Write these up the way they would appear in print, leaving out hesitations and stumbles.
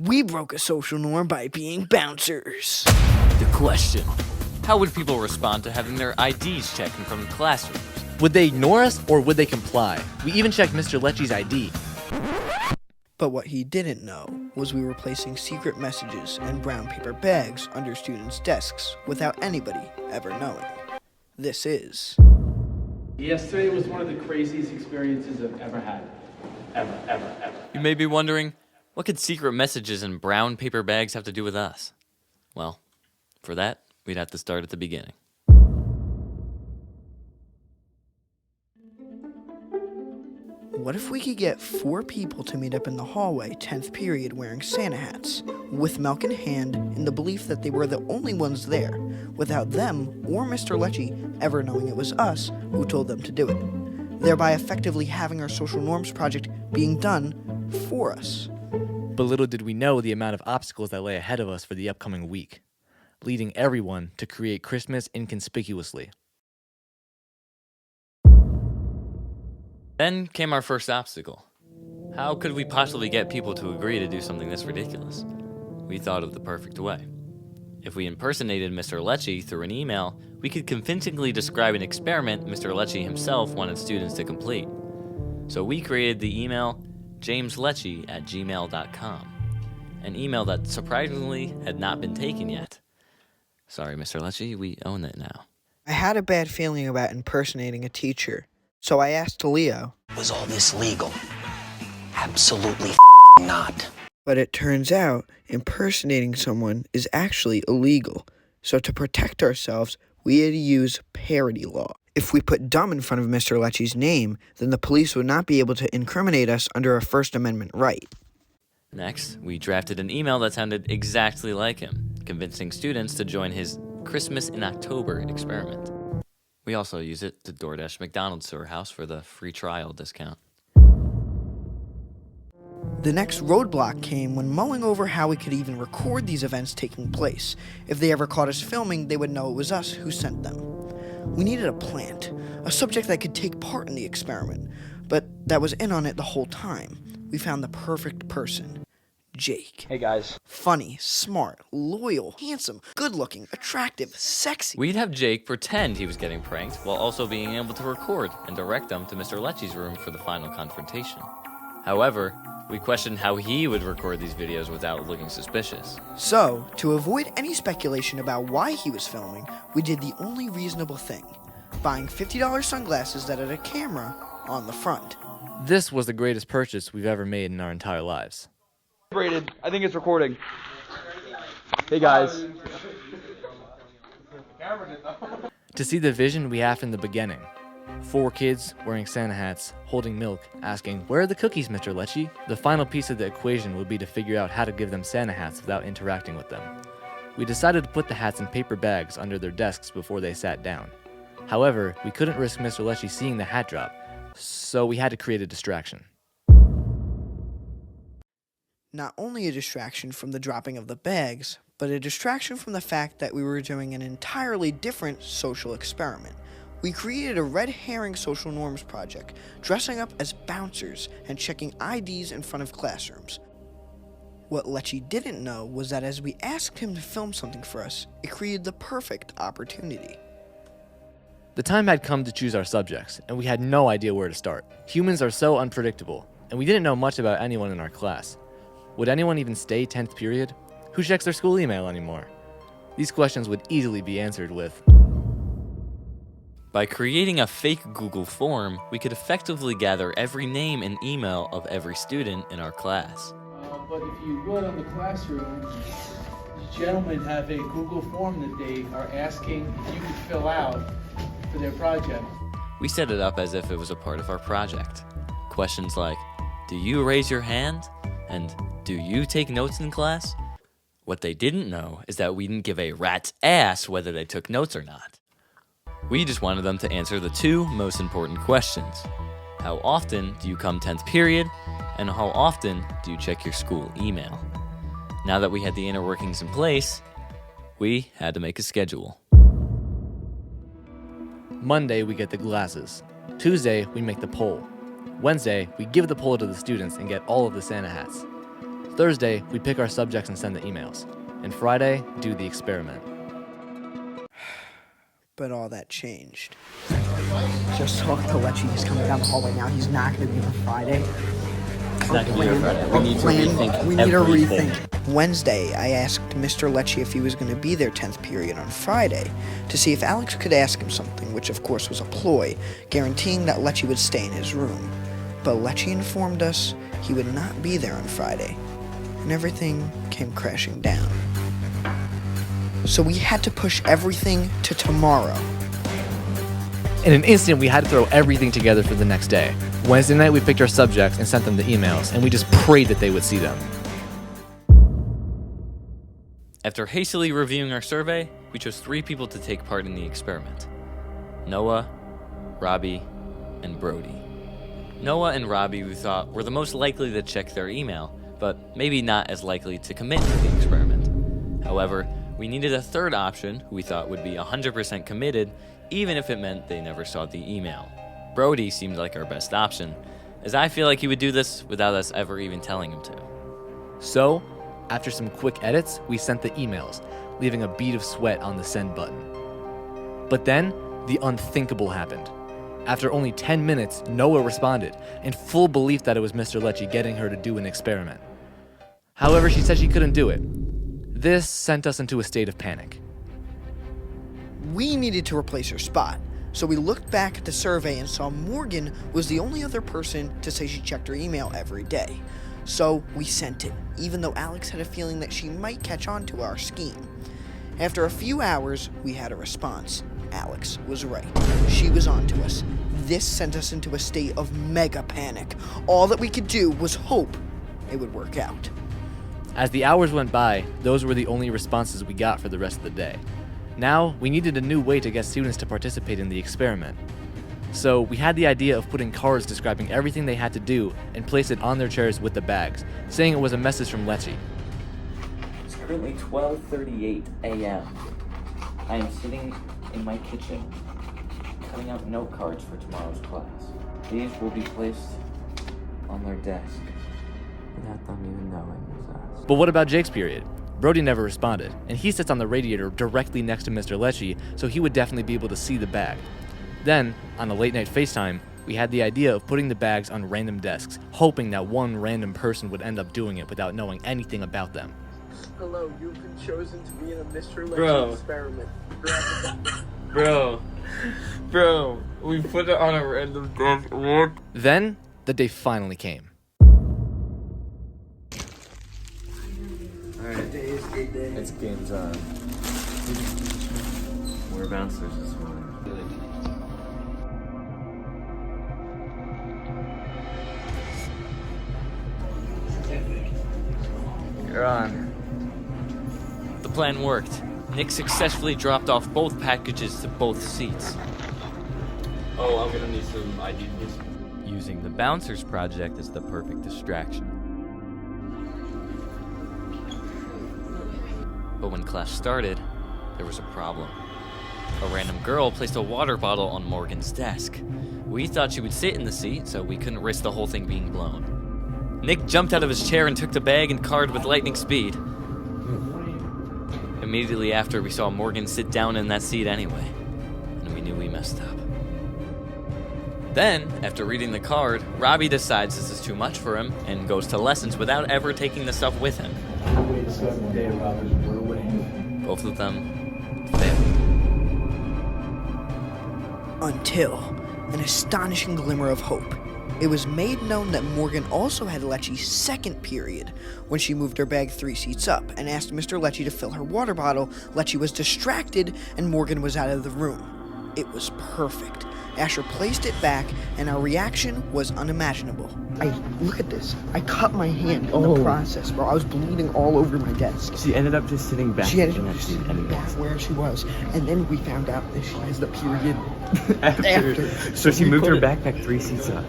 We broke a social norm by being bouncers. The question: how would people respond to having their IDs checked in front of classrooms? Would they ignore us or would they comply? We even checked Mr. Lecce's ID. But what he didn't know was we were placing secret messages in brown paper bags under students' desks without anybody ever knowing. This is... Yesterday was one of the craziest experiences I've ever had. Ever. You may be wondering, what could secret messages in brown paper bags have to do with us? Well, for that, we'd have to start at the beginning. What if we could get 4 people to meet up in the hallway 10th period wearing Santa hats, with milk in hand, in the belief that they were the only ones there, without them or Mr. Lecce ever knowing it was us who told them to do it, thereby effectively having our social norms project being done for us. But little did we know the amount of obstacles that lay ahead of us for the upcoming week, leading everyone to create Christmas inconspicuously. Then came our first obstacle. How could we possibly get people to agree to do something this ridiculous? We thought of the perfect way. If we impersonated Mr. Lecce through an email, we could convincingly describe an experiment Mr. Lecce himself wanted students to complete. So we created the email jameslecce@gmail.com, an email that surprisingly had not been taken yet. Sorry, Mr. Lecce, we own it now. I had a bad feeling about impersonating a teacher, so I asked Leo, Was all this legal? Absolutely not. but it turns out impersonating someone is actually illegal. So to protect ourselves, we had to use parody law. If we put dumb in front of Mr. Lecce's name, then the police would not be able to incriminate us under a First Amendment right. Next, we drafted an email that sounded exactly like him, convincing students to join his Christmas in October experiment. We also use it to DoorDash McDonald's to our house for the free trial discount. The next roadblock came when mulling over how we could even record these events taking place. If they ever caught us filming, they would know it was us who sent them. We needed a plant, a subject that could take part in the experiment, but that was in on it the whole time. We found the perfect person. Jake. Hey guys. Funny, smart, loyal, handsome, good-looking, attractive, sexy. We'd have Jake pretend he was getting pranked while also being able to record and direct them to Mr. Lecce's room for the final confrontation. However, we questioned how he would record these videos without looking suspicious. So, to avoid any speculation about why he was filming, we did the only reasonable thing, buying $50 sunglasses that had a camera on the front. This was the greatest purchase we've ever made in our entire lives. I think it's recording. Hey guys. To see the vision we have in the beginning. 4 kids wearing Santa hats, holding milk, asking, "Where are the cookies, Mr. Lecce?" The final piece of the equation would be to figure out how to give them Santa hats without interacting with them. We decided to put the hats in paper bags under their desks before they sat down. However, we couldn't risk Mr. Lecce seeing the hat drop, so we had to create a distraction. Not only a distraction from the dropping of the bags, but a distraction from the fact that we were doing an entirely different social experiment. We created a red herring social norms project, dressing up as bouncers and checking IDs in front of classrooms. What Lecce didn't know was that as we asked him to film something for us, it created the perfect opportunity. The time had come to choose our subjects, and we had no idea where to start. Humans are so unpredictable, and we didn't know much about anyone in our class. Would anyone even stay 10th period? Who checks their school email anymore? These questions would easily be answered with... By creating a fake Google form, we could effectively gather every name and email of every student in our class. But if you would on the classroom, the gentlemen have a Google form that they are asking if you could fill out for their project. We set it up as if it was a part of our project. Questions like, "Do you raise your hand?" and "Do you take notes in class?" What they didn't know is that we didn't give a rat's ass whether they took notes or not. We just wanted them to answer the 2 most important questions. How often do you come 10th period? And how often do you check your school email? Now that we had the inner workings in place, we had to make a schedule. Monday, we get the glasses. Tuesday, we make the poll. Wednesday, we give the poll to the students and get all of the Santa hats. Thursday, we pick our subjects and send the emails. And Friday, do the experiment. But all that changed. Just talked to Lecce. He's coming down the hallway now. He's not going to be on Friday. It's not going to be here Friday. We need to rethink We need to everything. rethink. Wednesday, I asked Mr. Lecce if he was going to be there 10th period on Friday to see if Alex could ask him something, which of course was a ploy, guaranteeing that Lecce would stay in his room. But Lecce informed us he would not be there on Friday, and everything came crashing down. So we had to push everything to tomorrow. In an instant, we had to throw everything together for the next day. Wednesday night, we picked our subjects and sent them the emails, and we just prayed that they would see them. After hastily reviewing our survey, we chose 3 people to take part in the experiment: Noah, Robbie, and Brody. Noah and Robbie, we thought, were the most likely to check their email, but maybe not as likely to commit to the experiment. However, we needed a third option who we thought would be 100% committed, even if it meant they never saw the email. Brody seemed like our best option, as I feel like he would do this without us ever even telling him to. So, after some quick edits, we sent the emails, leaving a bead of sweat on the send button. But then, the unthinkable happened. After only 10 minutes, Noah responded, in full belief that it was Mr. Lecce getting her to do an experiment. However, she said she couldn't do it. This sent us into a state of panic. We needed to replace her spot, so we looked back at the survey and saw Morgan was the only other person to say she checked her email every day. So we sent it, even though Alex had a feeling that she might catch on to our scheme. After a few hours, we had a response. Alex was right. She was onto us. This sent us into a state of mega panic. All that we could do was hope it would work out. As the hours went by, those were the only responses we got for the rest of the day. Now, we needed a new way to get students to participate in the experiment. So, we had the idea of putting cards describing everything they had to do and place it on their chairs with the bags, saying it was a message from Lecce. It's currently 12:38 a.m. I am sitting in my kitchen, cutting out note cards for tomorrow's class. These will be placed on their desk without them even knowing it was us. But what about Jake's period? Brody never responded, and he sits on the radiator directly next to Mr. Lecce, so he would definitely be able to see the bag. Then, on a late night FaceTime, we had the idea of putting the bags on random desks, hoping that one random person would end up doing it without knowing anything about them. Hello, you've been chosen to be in a Mr. Lecce Bro. experiment. Bro, we put it on a random desk. What? Then, the day finally came. It's game time. We're bouncers this morning. You're on. The plan worked. Nick successfully dropped off both packages to both seats. Oh, I'm gonna need some ID, please. Using the Bouncers project as the perfect distraction. But when class started, there was a problem. A random girl placed a water bottle on Morgan's desk. We thought she would sit in the seat, so we couldn't risk the whole thing being blown. Nick jumped out of his chair and took the bag and card with lightning speed. Immediately after, we saw Morgan sit down in that seat anyway, and we knew we messed up. Then, after reading the card, Robbie decides this is too much for him and goes to lessons without ever taking the stuff with him. Both of them failed. Until an astonishing glimmer of hope. It was made known that Morgan also had Lecce's second period. When she moved her bag 3 seats up and asked Mr. Lecce to fill her water bottle, Lecce was distracted and Morgan was out of the room. It was perfect. Asher placed it back, and our reaction was unimaginable. Look at this. I cut my hand in the process, bro. I was bleeding all over my desk. She ended up just sitting back. She ended up just sitting back where she was, and then we found out that she has the period after. So she moved her backpack 3 seats up.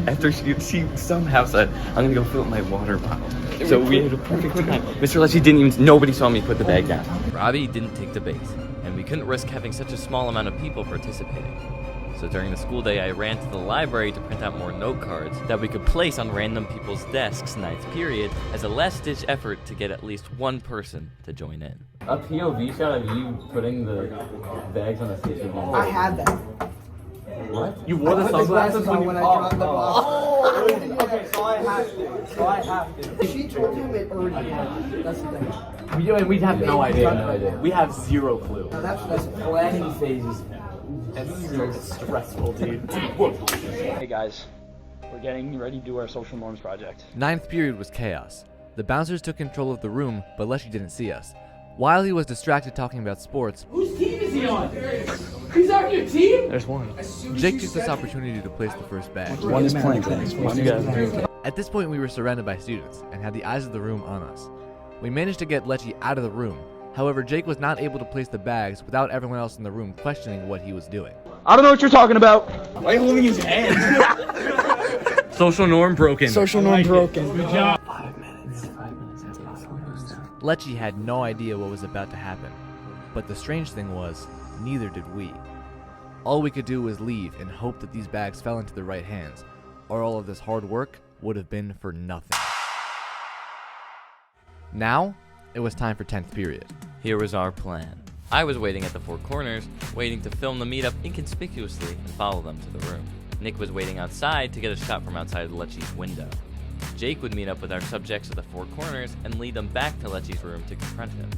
After she somehow said, I'm gonna go fill up my water bottle. So we had a perfect time. Mr. Lecce didn't even, nobody saw me put the bag down. Robbie didn't take the bait, and we couldn't risk having such a small amount of people participating. So during the school day, I ran to the library to print out more note cards that we could place on random people's desks ninth period as a last-ditch effort to get at least one person to join in. A POV shot of you putting the bags on the station. I had that. What? You wore the sunglasses when I dropped the ball. Oh, okay, so I have to. She told him it already happened. That's the thing. We have no idea. We have zero clue. No, that's planning phases. It's stressful, dude. Hey guys, we're getting ready to do our social norms project. Ninth period was chaos. The bouncers took control of the room, but Leshy didn't see us. While he was distracted talking about sports, Whose team is he on? He's on your team? there's one. Jake took this opportunity to place the first bag. One is playing things. One you guys. At this point, we were surrounded by students and had the eyes of the room on us. We managed to get Lechy out of the room. However, Jake was not able to place the bags without everyone else in the room questioning what he was doing. I don't know what you're talking about. Why are you holding his hand? Social norm broken. Social norm broken. Good job. Lechy had no idea what was about to happen. But the strange thing was, neither did we. All we could do was leave and hope that these bags fell into the right hands, or all of this hard work would have been for nothing. Now, it was time for 10th period. Here was our plan. I was waiting at the four corners, waiting to film the meetup inconspicuously and follow them to the room. Nick was waiting outside to get a shot from outside Lechy's window. Jake would meet up with our subjects at the four corners and lead them back to Lechy's room to confront him.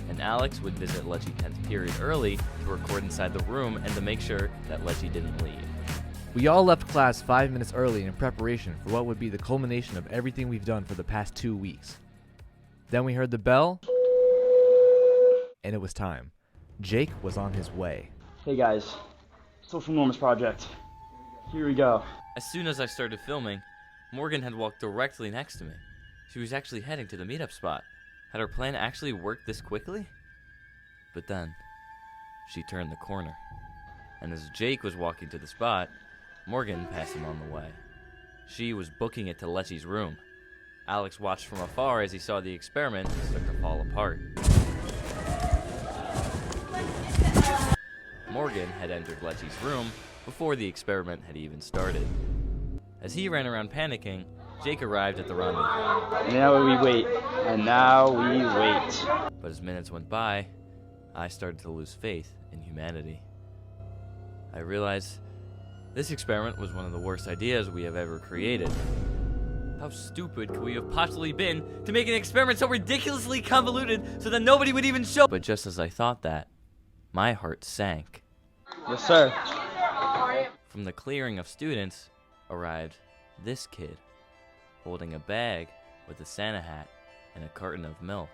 And Alex would visit Lechy 10th period early to record inside the room and to make sure that Lechy didn't leave. We all left class 5 minutes early in preparation for what would be the culmination of everything we've done for the past 2 weeks. Then we heard the bell, and it was time. Jake was on his way. Hey guys, social norms project. Here we go. As soon as I started filming, Morgan had walked directly next to me. She was actually heading to the meetup spot. Had our plan actually worked this quickly? But then, she turned the corner. And as Jake was walking to the spot, Morgan passed him on the way. She was booking it to Lechy's room. Alex watched from afar as he saw the experiment start to fall apart. Morgan had entered Lechy's room before the experiment had even started. As he ran around panicking, Jake arrived at the rendezvous. And now we wait. And now we wait. But as minutes went by, I started to lose faith in humanity. I realized this experiment was one of the worst ideas we have ever created. How stupid could we have possibly been to make an experiment so ridiculously convoluted so that nobody would even show? But just as I thought that, my heart sank. Yes, sir. From the clearing of students arrived this kid, holding a bag with a Santa hat and a carton of milk.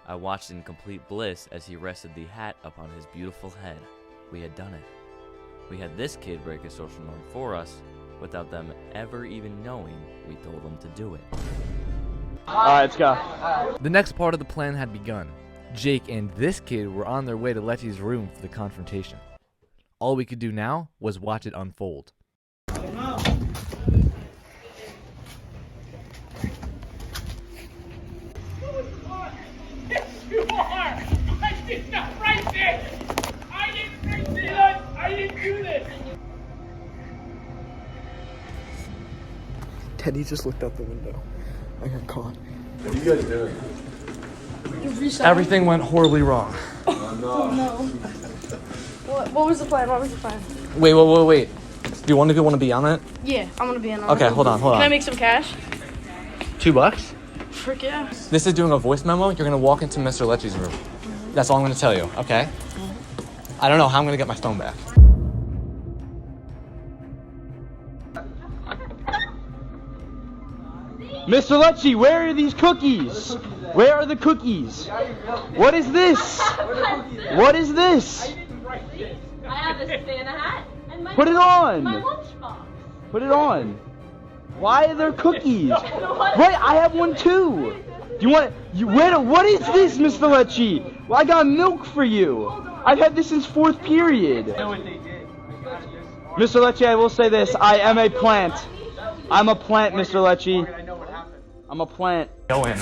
I watched in complete bliss as he rested the hat upon his beautiful head. We had done it. We had this kid break a social norm for us without them ever even knowing we told them to do it. Alright, let's go. The next part of the plan had begun. Jake and this kid were on their way to Lechy's room for the confrontation. All we could do now was watch it unfold. You are! I did not write this! I didn't write this! I didn't do this! Teddy just looked out the window. I got caught. What are you guys doing? Everything went horribly wrong. Oh no. What was the plan? What was the plan? Wait. Do one of you want to be on it? Yeah, I'm gonna be in on Okay, it. hold on. Can I make some cash? $2? Frick yeah. This is doing a voice memo. You're gonna walk into Mr. Lechy's room. That's all I'm gonna tell you, okay? I don't know how I'm gonna get my phone back. Mr. Lechy, where are these cookies? Where are the cookies? What is this? What is this? I have a Santa hat and my Put it on. lunchbox. Put it on. Why are there cookies? Wait, I have one too. Do you want what is this, Mr. Lechy? Well, I got milk for you. I've had this since 4th period. Mr. Lechy, I will say this. I am a plant. I'm a plant, Mr. Lechy. I'm a plant. Go in.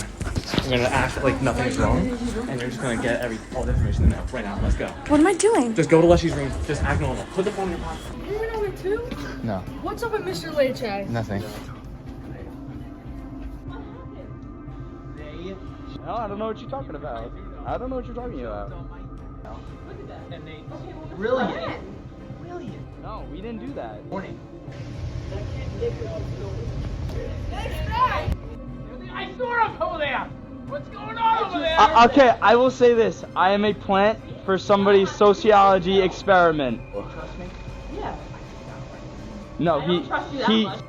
I'm gonna act like nothing's wrong, and you're just gonna get all the information in the mail right now. Let's go. What am I doing? Just go to Leshy's room. Just act normal. Put the phone in your pocket. You went over too? No, What's up with Mr. Leche? nothing. No, I don't know what you're talking about. I don't know what you're talking about. Brilliant. No, we didn't do that. Morning. I saw him over there. What's going on over there? Okay, I will say this. I am a plant for somebody's sociology experiment. Trust me? Yeah. No, I don't trust you that he. much.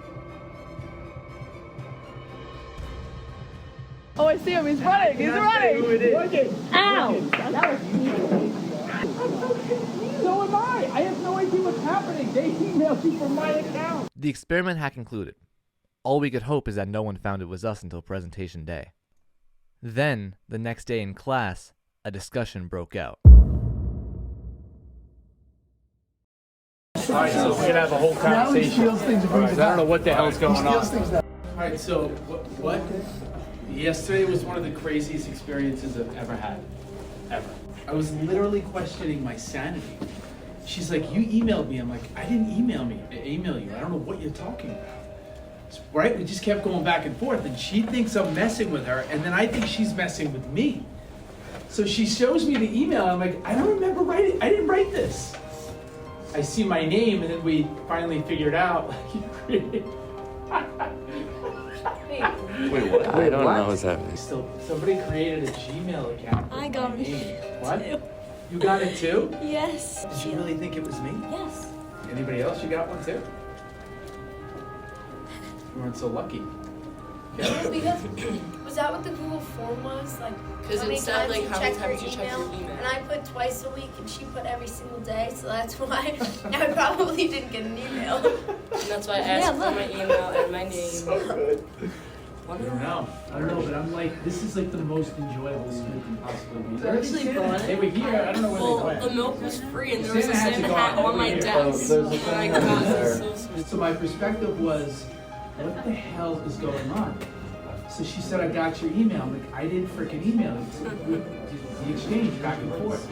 Oh, I see him. He's running. He's running. Ow! That was mean. So am I. I have no idea what's happening. They emailed you from my account. The experiment had concluded. All we could hope is that no one found it was us until presentation day. Then, the next day in class, a discussion broke out. Alright, so we're gonna have a whole conversation. I don't know what the hell's going on. Alright, so what? Yesterday was one of the craziest experiences I've ever had. Ever. I was literally questioning my sanity. She's like, you emailed me. I'm like, I didn't email you. I don't know what you're talking about. Right? We just kept going back and forth, and she thinks I'm messing with her, and then I think she's messing with me. So she shows me the email, and I'm like, I don't remember writing. I didn't write this. I see my name, and then we finally figured out. Wait, what? I don't know what's happening. Somebody created a Gmail account. I got me. it. What? Too. You got it too? Yes. Did you really think it was me? Yes. Anybody else? You got one too? You weren't so lucky. Yeah, because was that what the Google form was? Like, Because how many it said, times like, you how many check times your you check your email. And I put twice a week, and she put every single day, so that's why I probably didn't get an email. And that's why I asked for my email and my name. So good. I don't know, but I'm like, this is like the most enjoyable school can possibly be. They're actually fun. They were here, I don't know where they went. The milk was free, and there was a Santa Santa hats hat are on my gone. desk. There's a And I Santa got hat it. there. So my perspective was, what the hell is going on? So she said, I got your email. I'm like, I didn't freaking email it. The exchange back and forth.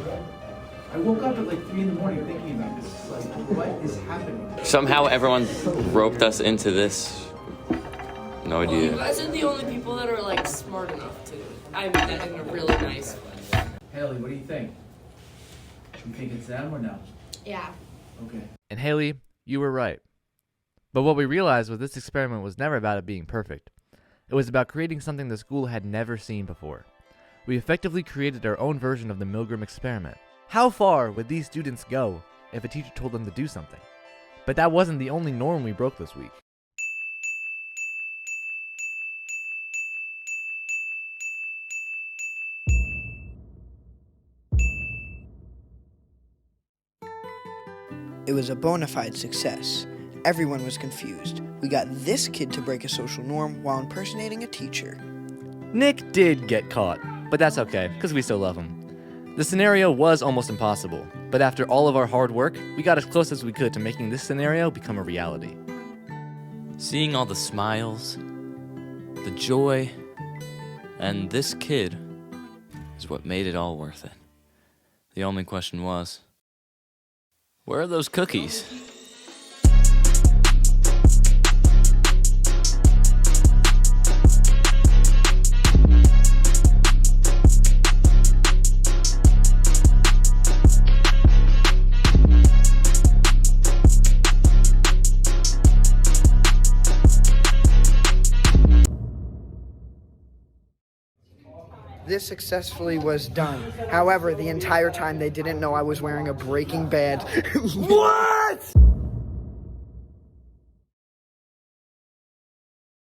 I woke up at like 3 in the morning thinking about this. It's like, what is happening? Somehow everyone roped us into this. No Well, you idea. guys are the only people that are like smart enough to. I mean that in a really nice way. Haley, what do you think? You think it's them or no? Yeah. Okay. And Haley, you were right. But what we realized was this experiment was never about it being perfect. It was about creating something the school had never seen before. We effectively created our own version of the Milgram experiment. How far would these students go if a teacher told them to do something? But that wasn't the only norm we broke this week. It was a bona fide success. Everyone was confused. We got this kid to break a social norm while impersonating a teacher. Nick did get caught, but that's okay, because we still love him. The scenario was almost impossible, but after all of our hard work, we got as close as we could to making this scenario become a reality. Seeing all the smiles, the joy, and this kid is what made it all worth it. The only question was, where are those cookies? This successfully was done. However, the entire time they didn't know I was wearing a Breaking Bad. What?